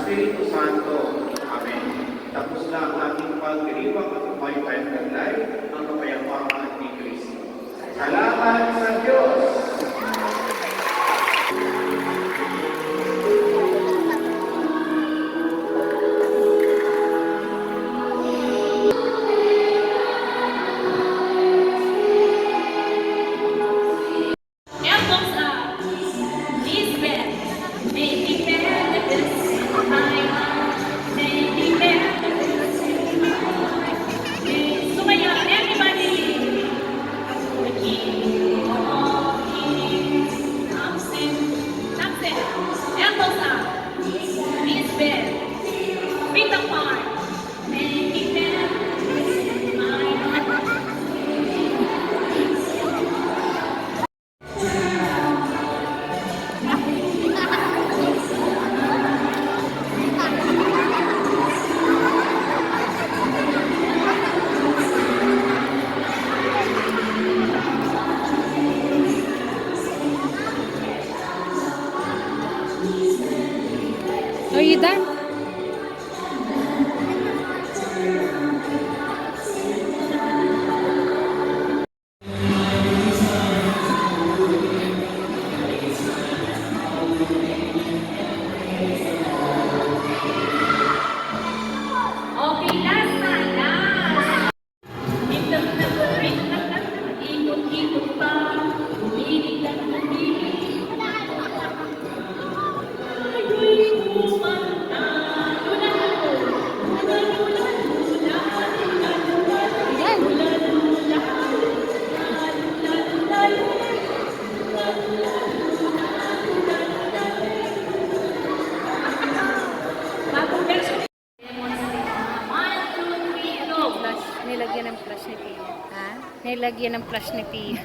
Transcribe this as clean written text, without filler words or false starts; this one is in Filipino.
Espiritu Santo. Amen. Tapos na ang ating pagdiriwang at may taglay ang kapayapaan ni Kristo. Salamat sa Diyos! Are you done? Okay, last na. Ikot-ikot pa. Umilig lang umilig. Ayo'y kumanta. Bagong version. Nilagyan ng flash ni Pia. Ha? Nilagyan ng flash ni Pia.